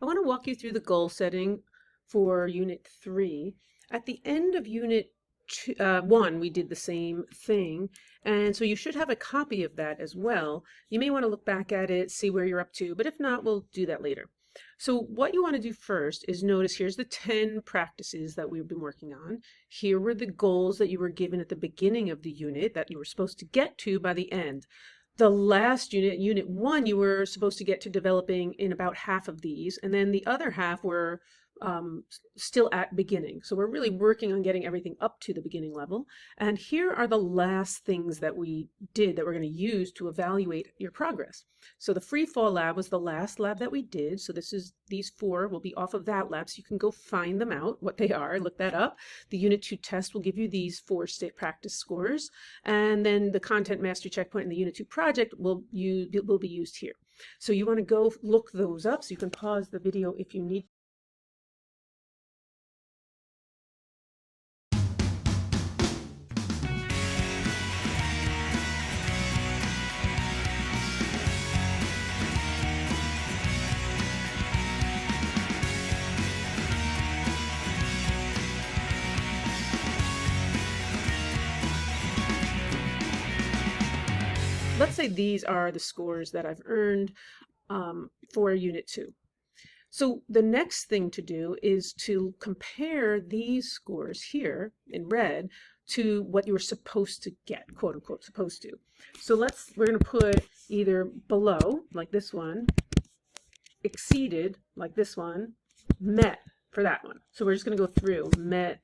I want to walk you through the goal setting for Unit 3. At the end of Unit 1, we did the same thing, and so you should have a copy of that as well. You may want to look back at it, see where you're up to, but if not, we'll do that later. So what you want to do first is notice here's the 10 practices that we've been working on. Here were the goals that you were given at the beginning of the unit that you were supposed to get to by the end. The last unit, Unit 1, you were supposed to get to developing in about half of these, and then the other half were still at beginning. So we're really working on getting everything up to the beginning level. And here are the last things that we did that we're going to use to evaluate your progress. So the free fall lab was the last lab that we did. So these 4 will be off of that lab. So you can go find them out, what they are, look that up. The Unit 2 test will give you these 4 state practice scores. And then the content mastery checkpoint and the Unit 2 project will be used here. So you want to go look those up. So you can pause the video if you need. Let's say these are the scores that I've earned for Unit 2. So the next thing to do is to compare these scores here in red to what you were supposed to get, quote unquote, supposed to. So we're going to put either below, like this one, exceeded, like this one, met for that one. So we're just going to go through met,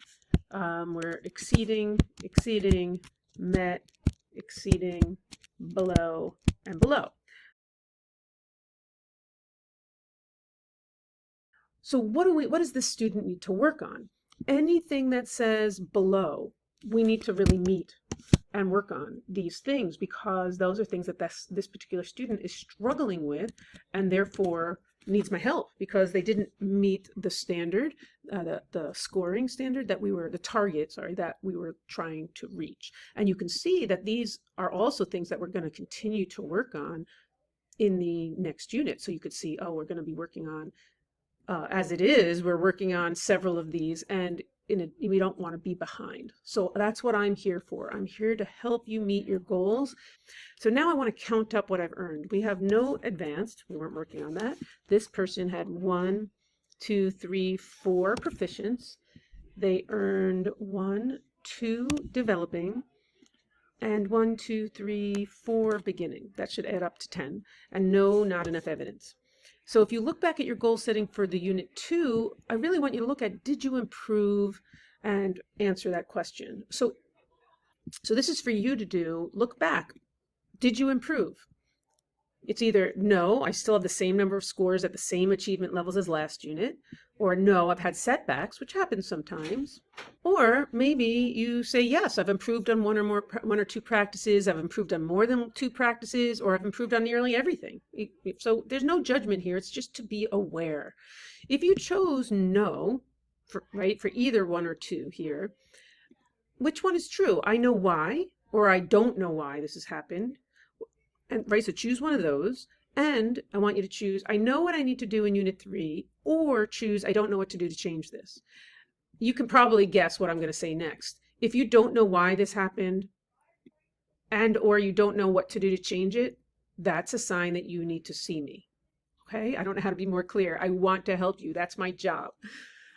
we're exceeding, met, exceeding, below, and below. So what does this student need to work on? Anything that says below, we need to really meet and work on these things, because those are things that this particular student is struggling with and therefore needs my help, because they didn't meet the standard, the scoring standard that the target, sorry, that we were trying to reach. And you can see that these are also things that we're going to continue to work on in the next unit. So you could see, oh, we're going to be working on, as it is, we're working on several of these, and we don't want to be behind. So that's what I'm here for. I'm here to help you meet your goals. So now I want to count up what I've earned. We have no advanced. We weren't working on that. This person had 1, 2, 3, 4 proficients. They earned 1, 2 developing, and 1, 2, 3, 4 beginning. That should add up to 10. And no, not enough evidence. So if you look back at your goal setting for the Unit 2, I really want you to look at, did you improve, and answer that question. So this is for you to do. Look back. Did you improve? It's either no, I still have the same number of scores at the same achievement levels as last unit, or no, I've had setbacks, which happens sometimes. Or maybe you say, yes, I've improved on one or two practices, I've improved on more than 2 practices, or I've improved on nearly everything. So there's no judgment here, it's just to be aware. If you chose no, for either 1 or 2 here, which one is true? I know why, or I don't know why this has happened. And so choose one of those, and I want you to choose, I know what I need to do in Unit 3, or choose, I don't know what to do to change this. You can probably guess what I'm going to say next. If you don't know why this happened, and or you don't know what to do to change it, that's a sign that you need to see me. Okay? I don't know how to be more clear. I want to help you. That's my job.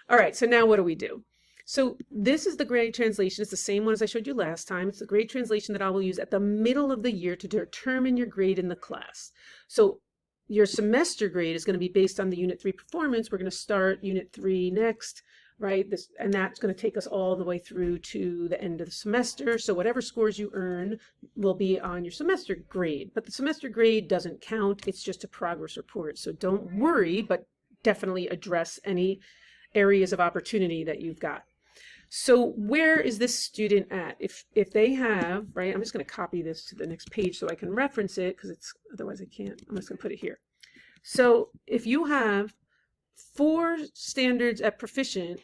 All right, so now what do we do? So this is the grade translation. It's the same one as I showed you last time. It's the grade translation that I will use at the middle of the year to determine your grade in the class. So your semester grade is going to be based on the Unit 3 performance. We're going to start Unit 3 next, right? And that's going to take us all the way through to the end of the semester. So whatever scores you earn will be on your semester grade. But the semester grade doesn't count. It's just a progress report. So don't worry, but definitely address any areas of opportunity that you've got. So where is this student at? If they have, right, I'm just going to copy this to the next page so I can reference it, because otherwise I can't. I'm just going to put it here. So if you have 4 standards at proficient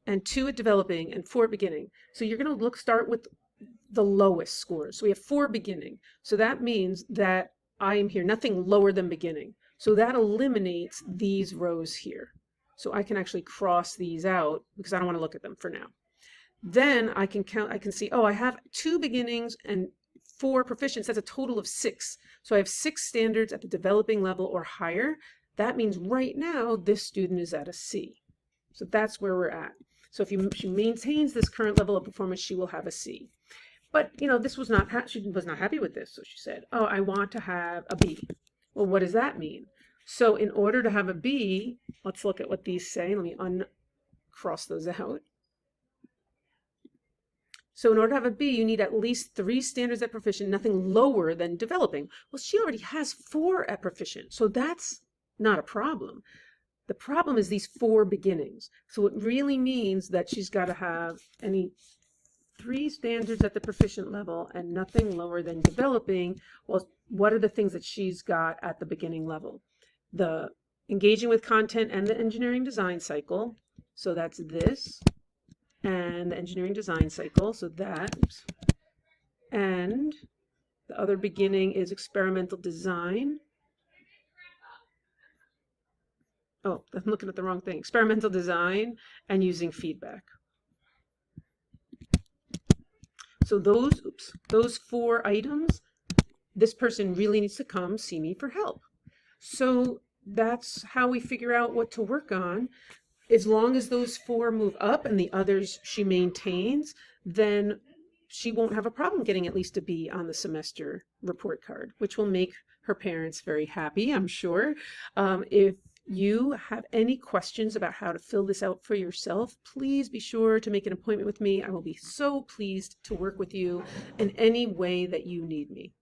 and 2 at developing and 4 at beginning, so you're going to start with the lowest scores. So we have 4 beginning. So that means that I am here, nothing lower than beginning. So that eliminates these rows here. So I can actually cross these out because I don't want to look at them for now. Then I can count, I can see, oh, I have 2 beginnings and 4 proficients. That's a total of 6. So I have 6 standards at the developing level or higher. That means right now this student is at a C. So that's where we're at. So if she maintains this current level of performance, she will have a C. But she was not happy with this. So she said, oh, I want to have a B. Well, what does that mean? So in order to have a B, let's look at what these say. Let me uncross those out. So in order to have a B, you need at least 3 standards at proficient, nothing lower than developing. Well, she already has 4 at proficient, so that's not a problem. The problem is these 4 beginnings. So it really means that she's got to have 3 standards at the proficient level and nothing lower than developing. Well, what are the things that she's got at the beginning level? The engaging with content and the engineering design cycle. So that's this. And the engineering design cycle, so that, oops. And the other beginning is experimental design. Oh, I'm looking at the wrong thing. Experimental design and using feedback. So those 4 items, this person really needs to come see me for help. So that's how we figure out what to work on. As long as those 4 move up and the others she maintains, then she won't have a problem getting at least a B on the semester report card, which will make her parents very happy, I'm sure. If you have any questions about how to fill this out for yourself, please be sure to make an appointment with me. I will be so pleased to work with you in any way that you need me.